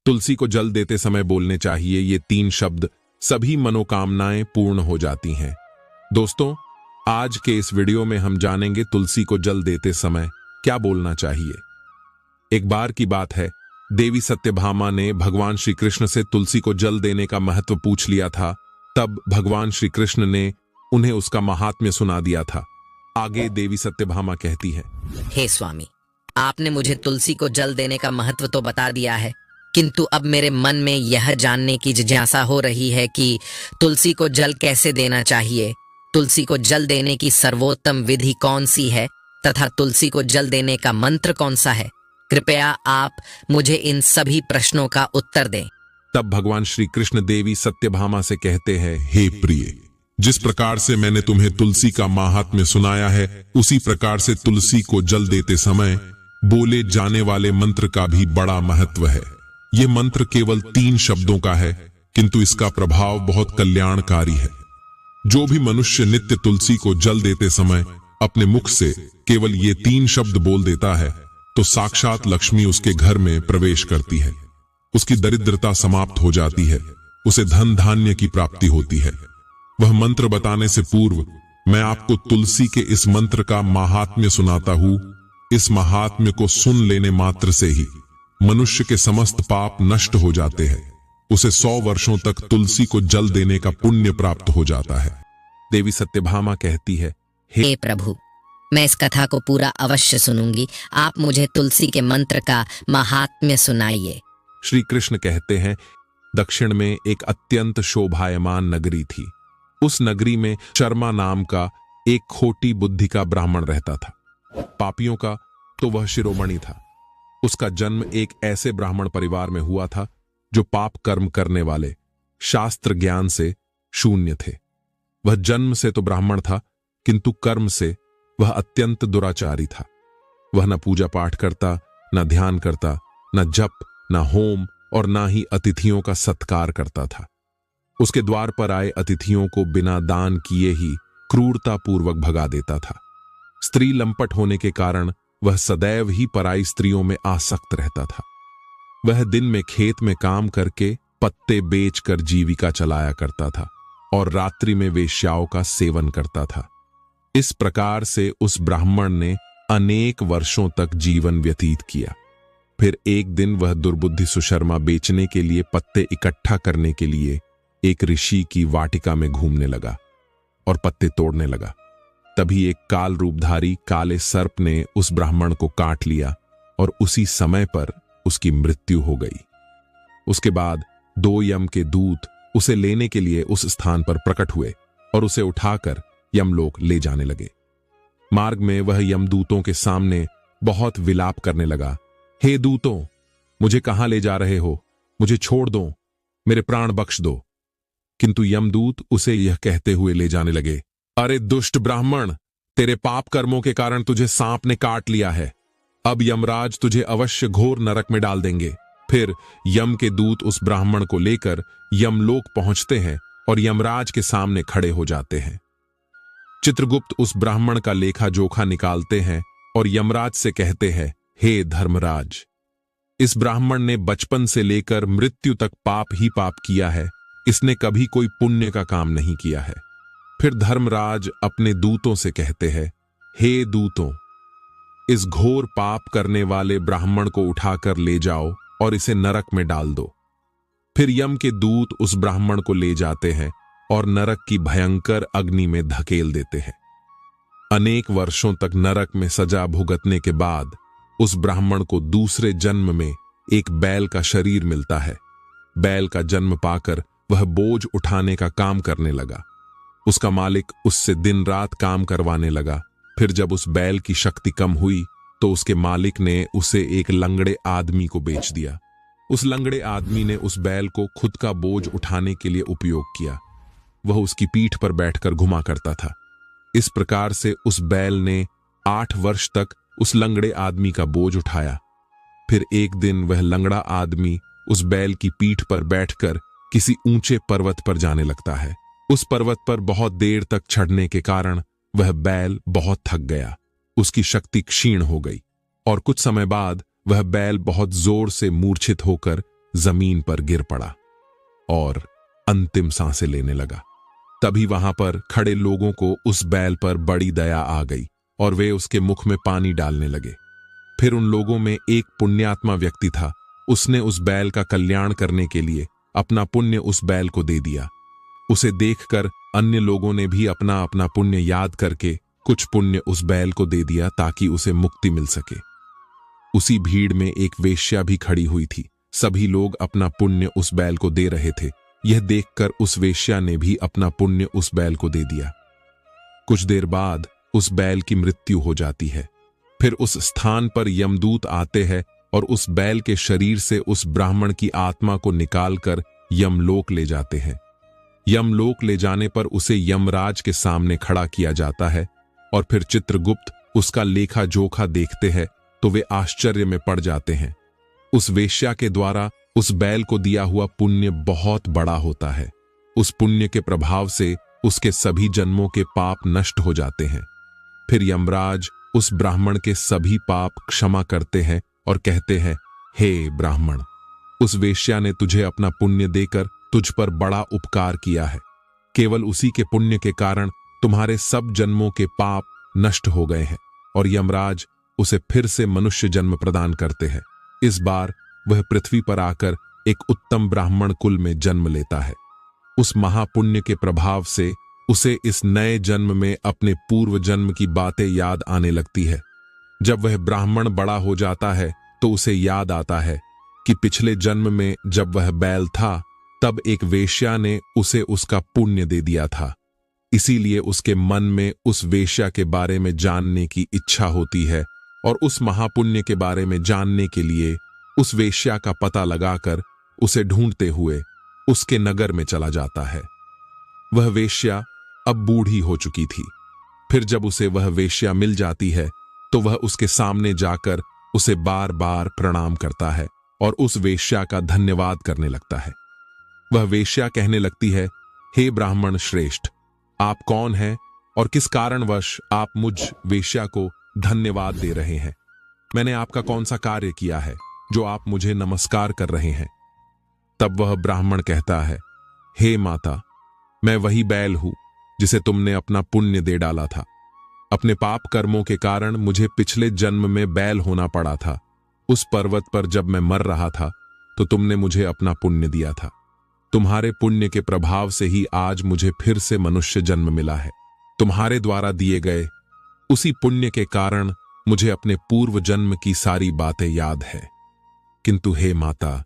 तुलसी को जल देते समय बोलने चाहिए ये 3 शब्द, सभी मनोकामनाएं पूर्ण हो जाती हैं। दोस्तों, आज के इस वीडियो में हम जानेंगे तुलसी को जल देते समय क्या बोलना चाहिए। एक बार की बात है, देवी सत्यभामा ने भगवान श्री कृष्ण से तुलसी को जल देने का महत्व पूछ लिया था। तब भगवान श्री कृष्ण ने उन्हें उसका महात्म्य सुना दिया था। आगे देवी सत्यभामा कहती है, हे स्वामी, आपने मुझे तुलसी को जल देने का महत्व तो बता दिया है, किंतु अब मेरे मन में यह जानने की जिज्ञासा हो रही है कि तुलसी को जल कैसे देना चाहिए, तुलसी को जल देने की सर्वोत्तम विधि कौन सी है तथा तुलसी को जल देने का मंत्र कौन सा है। कृपया आप मुझे इन सभी प्रश्नों का उत्तर दें। तब भगवान श्री कृष्ण देवी सत्यभामा से कहते हैं, हे प्रिय, जिस प्रकार से मैंने तुम्हें तुलसी का महात्म्य सुनाया है, उसी प्रकार से तुलसी को जल देते समय बोले जाने वाले मंत्र का भी बड़ा महत्व है। यह मंत्र केवल 3 शब्दों का है, किंतु इसका प्रभाव बहुत कल्याणकारी है। जो भी मनुष्य नित्य तुलसी को जल देते समय अपने मुख से केवल ये 3 शब्द बोल देता है, तो साक्षात लक्ष्मी उसके घर में प्रवेश करती है। उसकी दरिद्रता समाप्त हो जाती है, उसे धन धान्य की प्राप्ति होती है। वह मंत्र बताने से पूर्व मैं आपको तुलसी के इस मंत्र का महात्म्य सुनाता हूं। इस महात्म्य को सुन लेने मात्र से ही मनुष्य के समस्त पाप नष्ट हो जाते हैं। उसे 100 वर्षों तक तुलसी को जल देने का पुण्य प्राप्त हो जाता है। देवी सत्यभामा कहती है, हे प्रभु, मैं इस कथा को पूरा अवश्य सुनूंगी। आप मुझे तुलसी के मंत्र का महात्म्य सुनाइए। श्री कृष्ण कहते हैं, दक्षिण में एक अत्यंत शोभायमान नगरी थी। उस नगरी में शर्मा नाम का एक खोटी बुद्धि का ब्राह्मण रहता था। पापियों का तो वह शिरोमणि था। उसका जन्म एक ऐसे ब्राह्मण परिवार में हुआ था जो पाप कर्म करने वाले, शास्त्र ज्ञान से शून्य थे। वह जन्म से तो ब्राह्मण था, किंतु कर्म से वह अत्यंत दुराचारी था। वह न पूजा पाठ करता, न ध्यान करता, न जप, न होम और न ही अतिथियों का सत्कार करता था। उसके द्वार पर आए अतिथियों को बिना दान किए ही क्रूरतापूर्वक भगा देता था। स्त्री लंपट होने के कारण वह सदैव ही पराई स्त्रियों में आसक्त रहता था। वह दिन में खेत में काम करके पत्ते बेचकर जीविका चलाया करता था और रात्रि में वेश्याओं का सेवन करता था। इस प्रकार से उस ब्राह्मण ने अनेक वर्षों तक जीवन व्यतीत किया। फिर एक दिन वह दुर्बुद्धि सुशर्मा बेचने के लिए पत्ते इकट्ठा करने के लिए एक ऋषि की वाटिका में घूमने लगा और पत्ते तोड़ने लगा। तभी एक काल रूपधारी काले सर्प ने उस ब्राह्मण को काट लिया और उसी समय पर उसकी मृत्यु हो गई। उसके बाद 2 यम के दूत उसे लेने के लिए उस स्थान पर प्रकट हुए और उसे उठाकर यमलोक ले जाने लगे। मार्ग में वह यमदूतों के सामने बहुत विलाप करने लगा, हे दूतों, मुझे कहां ले जा रहे हो? मुझे छोड़ दो, मेरे प्राण बख्श दो। किंतु यमदूत उसे यह कहते हुए ले जाने लगे, अरे दुष्ट ब्राह्मण, तेरे पाप कर्मों के कारण तुझे सांप ने काट लिया है। अब यमराज तुझे अवश्य घोर नरक में डाल देंगे। फिर यम के दूत उस ब्राह्मण को लेकर यमलोक पहुंचते हैं और यमराज के सामने खड़े हो जाते हैं। चित्रगुप्त उस ब्राह्मण का लेखा जोखा निकालते हैं और यमराज से कहते हैं, हे धर्मराज, इस ब्राह्मण ने बचपन से लेकर मृत्यु तक पाप ही पाप किया है। इसने कभी कोई पुण्य का काम नहीं किया है। फिर धर्मराज अपने दूतों से कहते हैं, हे दूतों, इस घोर पाप करने वाले ब्राह्मण को उठाकर ले जाओ और इसे नरक में डाल दो। फिर यम के दूत उस ब्राह्मण को ले जाते हैं और नरक की भयंकर अग्नि में धकेल देते हैं। अनेक वर्षों तक नरक में सजा भुगतने के बाद उस ब्राह्मण को दूसरे जन्म में एक बैल का शरीर मिलता है। बैल का जन्म पाकर वह बोझ उठाने का काम करने लगा। उसका मालिक उससे दिन रात काम करवाने लगा। फिर जब उस बैल की शक्ति कम हुई तो उसके मालिक ने उसे एक लंगड़े आदमी को बेच दिया। उस लंगड़े आदमी ने उस बैल को खुद का बोझ उठाने के लिए उपयोग किया। वह उसकी पीठ पर बैठकर घुमा करता था। इस प्रकार से उस बैल ने 8 वर्ष तक उस लंगड़े आदमी का बोझ उठाया। फिर एक दिन वह लंगड़ा आदमी उस बैल की पीठ पर बैठकर किसी ऊंचे पर्वत पर जाने लगता है। उस पर्वत पर बहुत देर तक चढ़ने के कारण वह बैल बहुत थक गया। उसकी शक्ति क्षीण हो गई और कुछ समय बाद वह बैल बहुत जोर से मूर्छित होकर जमीन पर गिर पड़ा और अंतिम सांसें लेने लगा। तभी वहां पर खड़े लोगों को उस बैल पर बड़ी दया आ गई और वे उसके मुख में पानी डालने लगे। फिर उन लोगों में एक पुण्यात्मा व्यक्ति था। उसने उस बैल का कल्याण करने के लिए अपना पुण्य उस बैल को दे दिया। उसे देखकर अन्य लोगों ने भी अपना अपना पुण्य याद करके कुछ पुण्य उस बैल को दे दिया ताकि उसे मुक्ति मिल सके। उसी भीड़ में एक वेश्या भी खड़ी हुई थी। सभी लोग अपना पुण्य उस बैल को दे रहे थे। यह देखकर उस वेश्या ने भी अपना पुण्य उस बैल को दे दिया। कुछ देर बाद उस बैल की मृत्यु हो जाती है। फिर उस स्थान पर यमदूत आते हैं और उस बैल के शरीर से उस ब्राह्मण की आत्मा को निकालकर यमलोक ले जाते हैं। यमलोक ले जाने पर उसे यमराज के सामने खड़ा किया जाता है और फिर चित्रगुप्त उसका लेखा जोखा देखते हैं तो वे आश्चर्य में पड़ जाते हैं। उस वेश्या के द्वारा उस बैल को दिया हुआ पुण्य बहुत बड़ा होता है। उस पुण्य के प्रभाव से उसके सभी जन्मों के पाप नष्ट हो जाते हैं। फिर यमराज उस ब्राह्मण के सभी पाप क्षमा करते हैं और कहते हैं, हे ब्राह्मण, उस वेश्या ने तुझे अपना पुण्य देकर तुझ पर बड़ा उपकार किया है। केवल उसी के पुण्य के कारण तुम्हारे सब जन्मों के पाप नष्ट हो गए हैं और यमराज उसे फिर से मनुष्य जन्म प्रदान करते हैं। इस बार वह पृथ्वी पर आकर एक उत्तम ब्राह्मण कुल में जन्म लेता है। उस महापुण्य के प्रभाव से उसे इस नए जन्म में अपने पूर्व जन्म की बातें याद आने लगती है। जब वह ब्राह्मण बड़ा हो जाता है तो उसे याद आता है कि पिछले जन्म में जब वह बैल था तब एक वेश्या ने उसे उसका पुण्य दे दिया था। इसीलिए उसके मन में उस वेश्या के बारे में जानने की इच्छा होती है और उस महापुण्य के बारे में जानने के लिए उस वेश्या का पता लगाकर उसे ढूंढते हुए उसके नगर में चला जाता है। वह वेश्या अब बूढ़ी हो चुकी थी। फिर जब उसे वह वेश्या मिल जाती है तो वह उसके सामने जाकर उसे बार बार प्रणाम करता है और उस वेश्या का धन्यवाद करने लगता है। वह वेश्या कहने लगती है, हे ब्राह्मण श्रेष्ठ, आप कौन हैं और किस कारणवश आप मुझ वेश्या को धन्यवाद दे रहे हैं? मैंने आपका कौन सा कार्य किया है जो आप मुझे नमस्कार कर रहे हैं? तब वह ब्राह्मण कहता है, हे माता, मैं वही बैल हूं जिसे तुमने अपना पुण्य दे डाला था। अपने पाप कर्मों के कारण मुझे पिछले जन्म में बैल होना पड़ा था। उस पर्वत पर जब मैं मर रहा था तो तुमने मुझे अपना पुण्य दिया था। तुम्हारे पुण्य के प्रभाव से ही आज मुझे फिर से मनुष्य जन्म मिला है। तुम्हारे द्वारा दिए गए उसी पुण्य के कारण मुझे अपने पूर्व जन्म की सारी बातें याद है। किंतु हे माता,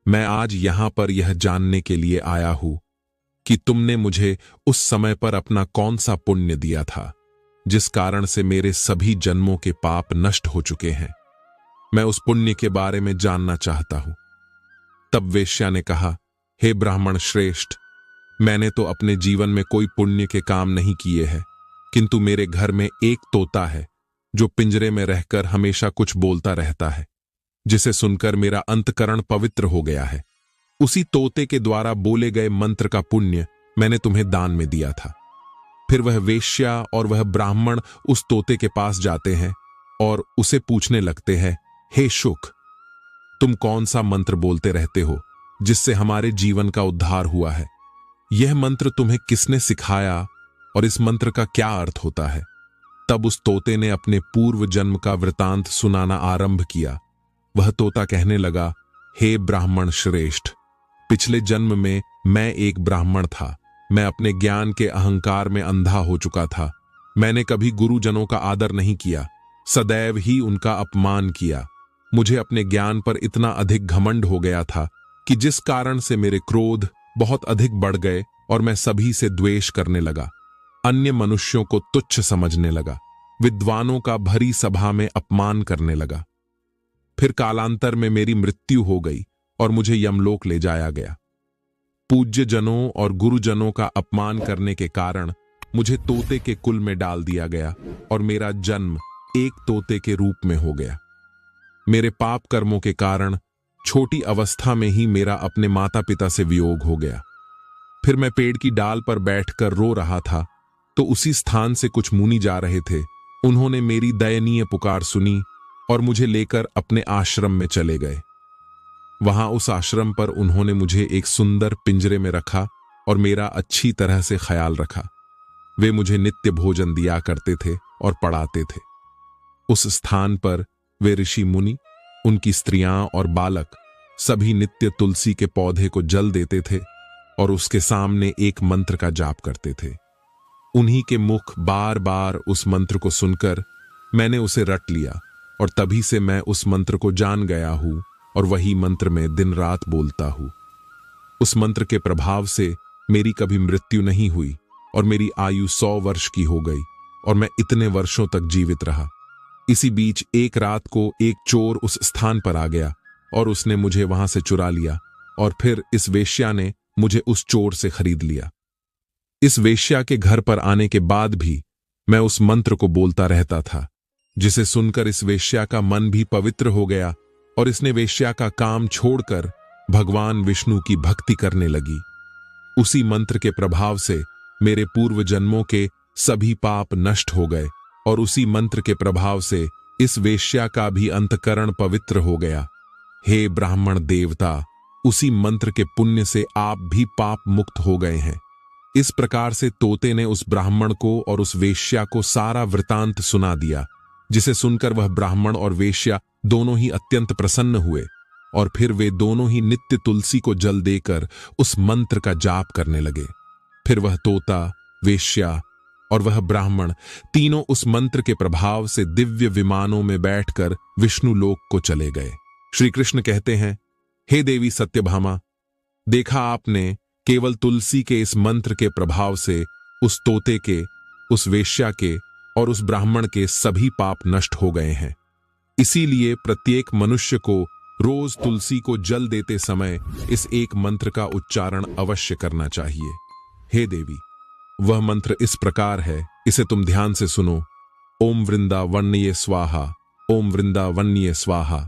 मैं आज यहां पर यह जानने के लिए आया हूं कि तुमने मुझे उस समय पर अपना कौन सा पुण्य दिया था जिस कारण से मेरे सभी जन्मों के पाप नष्ट हो चुके हैं। मैं उस पुण्य के बारे में जानना चाहता हूं। तब वेश्या ने कहा, हे ब्राह्मण श्रेष्ठ, मैंने तो अपने जीवन में कोई पुण्य के काम नहीं किए हैं, किंतु मेरे घर में एक तोता है जो पिंजरे में रहकर हमेशा कुछ बोलता रहता है, जिसे सुनकर मेरा अंतकरण पवित्र हो गया है। उसी तोते के द्वारा बोले गए मंत्र का पुण्य मैंने तुम्हें दान में दिया था। फिर वह वेश्या और वह ब्राह्मण उस तोते के पास जाते हैं और उसे पूछने लगते हैं, हे शुक, तुम कौन सा मंत्र बोलते रहते हो जिससे हमारे जीवन का उद्धार हुआ है? यह मंत्र तुम्हें किसने सिखाया और इस मंत्र का क्या अर्थ होता है? तब उस तोते ने अपने पूर्व जन्म का वृतांत सुनाना आरंभ किया। वह तोता कहने लगा, हे ब्राह्मण श्रेष्ठ, पिछले जन्म में मैं एक ब्राह्मण था। मैं अपने ज्ञान के अहंकार में अंधा हो चुका था। मैंने कभी गुरुजनों का आदर नहीं किया, सदैव ही उनका अपमान किया। मुझे अपने ज्ञान पर इतना अधिक घमंड हो गया था कि जिस कारण से मेरे क्रोध बहुत अधिक बढ़ गए और मैं सभी से द्वेष करने लगा। अन्य मनुष्यों को तुच्छ समझने लगा, विद्वानों का भरी सभा में अपमान करने लगा। फिर कालांतर में मेरी मृत्यु हो गई और मुझे यमलोक ले जाया गया। पूज्य जनों और गुरुजनों का अपमान करने के कारण मुझे तोते के कुल में डाल दिया गया और मेरा जन्म एक तोते के रूप में हो गया। मेरे पाप कर्मों के कारण छोटी अवस्था में ही मेरा अपने माता पिता से वियोग हो गया। फिर मैं पेड़ की डाल पर बैठकर रो रहा था तो उसी स्थान से कुछ मुनि जा रहे थे। उन्होंने मेरी दयनीय पुकार सुनी और मुझे लेकर अपने आश्रम में चले गए। वहां उस आश्रम पर उन्होंने मुझे एक सुंदर पिंजरे में रखा और मेरा अच्छी तरह से ख्याल रखा। वे मुझे नित्य भोजन दिया करते थे और पढ़ाते थे। उस स्थान पर वे ऋषि मुनि, उनकी स्त्रियां और बालक सभी नित्य तुलसी के पौधे को जल देते थे और उसके सामने एक मंत्र का जाप करते थे। उन्हीं के मुख बार बार उस मंत्र को सुनकर मैंने उसे रट लिया और तभी से मैं उस मंत्र को जान गया हूं और वही मंत्र में दिन रात बोलता हूं। उस मंत्र के प्रभाव से मेरी कभी मृत्यु नहीं हुई और मेरी आयु 100 वर्ष की हो गई और मैं इतने वर्षों तक जीवित रहा। इसी बीच एक रात को एक चोर उस स्थान पर आ गया और उसने मुझे वहां से चुरा लिया और फिर इस वेश्या ने मुझे उस चोर से खरीद लिया। इस वेश्या के घर पर आने के बाद भी मैं उस मंत्र को बोलता रहता था, जिसे सुनकर इस वेश्या का मन भी पवित्र हो गया और इसने वेश्या का काम छोड़कर भगवान विष्णु की भक्ति करने लगी। उसी मंत्र के प्रभाव से मेरे पूर्व जन्मों के सभी पाप नष्ट हो गए और उसी मंत्र के प्रभाव से इस वेश्या का भी अंतकरण पवित्र हो गया। हे ब्राह्मण देवता, उसी मंत्र के पुण्य से आप भी पाप मुक्त हो गए हैं। इस प्रकार से तोते ने उस ब्राह्मण को और उस वेश्या को सारा वृतांत सुना दिया, जिसे सुनकर वह ब्राह्मण और वेश्या दोनों ही अत्यंत प्रसन्न हुए और फिर वे दोनों ही नित्य तुलसी को जल देकर उस मंत्र का जाप करने लगे। फिर वह तोता, वेश्या और वह ब्राह्मण तीनों उस मंत्र के प्रभाव से दिव्य विमानों में बैठकर विष्णु लोक को चले गए। श्री कृष्ण कहते हैं, हे देवी सत्यभामा, देखा आपने, केवल तुलसी के इस मंत्र के प्रभाव से उस तोते के, उस वेश्या के और उस ब्राह्मण के सभी पाप नष्ट हो गए हैं। इसीलिए प्रत्येक मनुष्य को रोज तुलसी को जल देते समय इस एक मंत्र का उच्चारण अवश्य करना चाहिए। हे देवी, वह मंत्र इस प्रकार है, इसे तुम ध्यान से सुनो। ओम वृंदावन्ये स्वाहा, ओम वृंदावन्ये स्वाहा।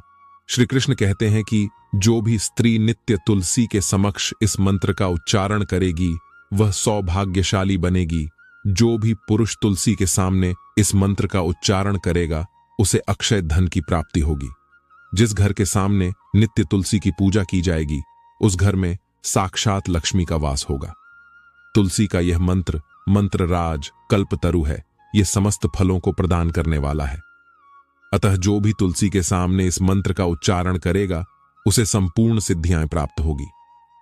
श्री कृष्ण कहते हैं कि जो भी स्त्री नित्य तुलसी के समक्ष इस मंत्र का उच्चारण करेगी वह सौभाग्यशाली बनेगी। जो भी पुरुष तुलसी के सामने इस मंत्र का उच्चारण करेगा उसे अक्षय धन की प्राप्ति होगी। जिस घर के सामने नित्य तुलसी की पूजा की जाएगी उस घर में साक्षात लक्ष्मी का वास होगा। तुलसी का यह मंत्र मंत्रराज कल्पतरु है, यह समस्त फलों को प्रदान करने वाला है। अतः जो भी तुलसी के सामने इस मंत्र का उच्चारण करेगा उसे संपूर्ण सिद्धियां प्राप्त होगी।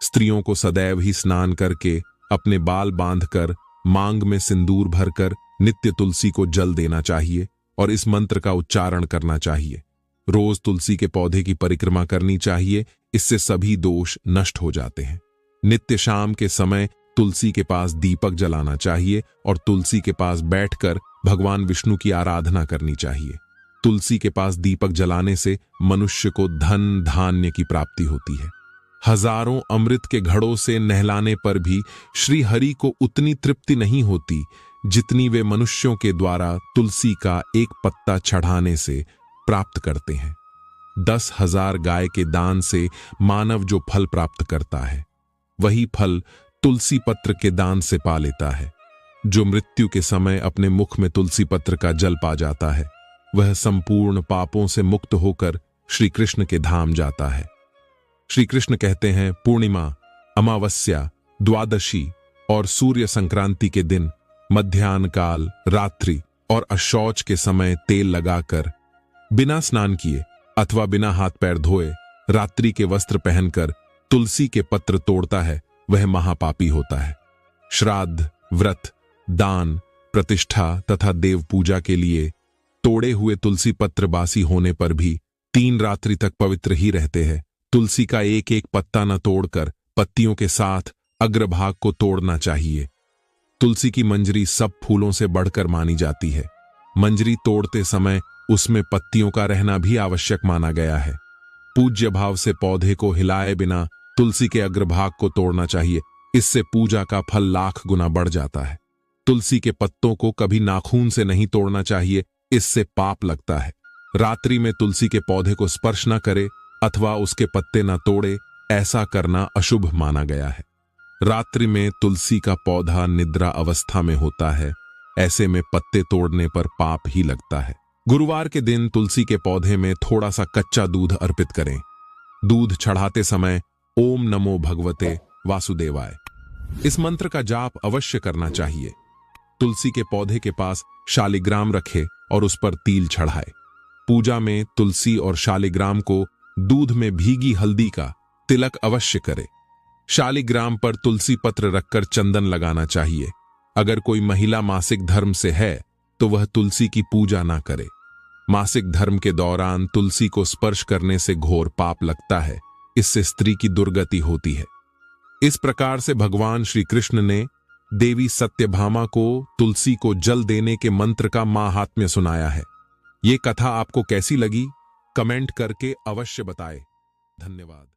स्त्रियों को सदैव ही स्नान करके, अपने बाल बांधकर, मांग में सिंदूर भरकर नित्य तुलसी को जल देना चाहिए और इस मंत्र का उच्चारण करना चाहिए। रोज तुलसी के पौधे की परिक्रमा करनी चाहिए, इससे सभी दोष नष्ट हो जाते हैं। नित्य शाम के समय तुलसी के पास दीपक जलाना चाहिए और तुलसी के पास बैठकर भगवान विष्णु की आराधना करनी चाहिए। तुलसी के पास दीपक जलाने से मनुष्य को धन धान्य की प्राप्ति होती है। हजारों अमृत के घड़ों से नहलाने पर भी श्री हरि को उतनी तृप्ति नहीं होती जितनी वे मनुष्यों के द्वारा तुलसी का एक पत्ता चढ़ाने से प्राप्त करते हैं। 10,000 गाय के दान से मानव जो फल प्राप्त करता है वही फल तुलसी पत्र के दान से पा लेता है। जो मृत्यु के समय अपने मुख में तुलसी पत्र का जल पा जाता है वह संपूर्ण पापों से मुक्त होकर श्री कृष्ण के धाम जाता है। श्री कृष्ण कहते हैं, पूर्णिमा, अमावस्या, द्वादशी और सूर्य संक्रांति के दिन मध्याह्न काल, रात्रि और अशौच के समय तेल लगाकर बिना स्नान किए अथवा बिना हाथ पैर धोए रात्रि के वस्त्र पहनकर तुलसी के पत्र तोड़ता है वह महापापी होता है। श्राद्ध, व्रत, दान, प्रतिष्ठा तथा देव पूजा के लिए तोड़े हुए तुलसी पत्र बासी होने पर भी 3 रात्रि तक पवित्र ही रहते हैं। तुलसी का एक एक पत्ता न तोड़कर पत्तियों के साथ अग्रभाग को तोड़ना चाहिए। तुलसी की मंजरी सब फूलों से बढ़कर मानी जाती है। मंजरी तोड़ते समय उसमें पत्तियों का रहना भी आवश्यक माना गया है। पूज्य भाव से पौधे को हिलाए बिना तुलसी के अग्रभाग को तोड़ना चाहिए, इससे पूजा का फल लाख गुना बढ़ जाता है। तुलसी के पत्तों को कभी नाखून से नहीं तोड़ना चाहिए, इससे पाप लगता है। रात्रि में तुलसी के पौधे को स्पर्श न करे अथवा उसके पत्ते न तोड़े, ऐसा करना अशुभ माना गया है। रात्रि में तुलसी का पौधा निद्रा अवस्था में होता है, ऐसे में पत्ते तोड़ने पर पाप ही लगता है। गुरुवार के दिन तुलसी के पौधे में थोड़ा सा कच्चा दूध अर्पित करें। दूध चढ़ाते समय ओम नमो भगवते वासुदेवाय इस मंत्र का जाप अवश्य करना चाहिए। तुलसी के पौधे के पास शालिग्राम रखे और उस पर तिल चढ़ाए। पूजा में तुलसी और शालिग्राम को दूध में भीगी हल्दी का तिलक अवश्य करे। शालिग्राम पर तुलसी पत्र रखकर चंदन लगाना चाहिए। अगर कोई महिला मासिक धर्म से है तो वह तुलसी की पूजा ना करे। मासिक धर्म के दौरान तुलसी को स्पर्श करने से घोर पाप लगता है, इससे स्त्री की दुर्गति होती है। इस प्रकार से भगवान श्री कृष्ण ने देवी सत्यभामा को तुलसी को जल देने के मंत्र का माहात्म्य सुनाया है। ये कथा आपको कैसी लगी? कमेंट करके अवश्य बताएं। धन्यवाद।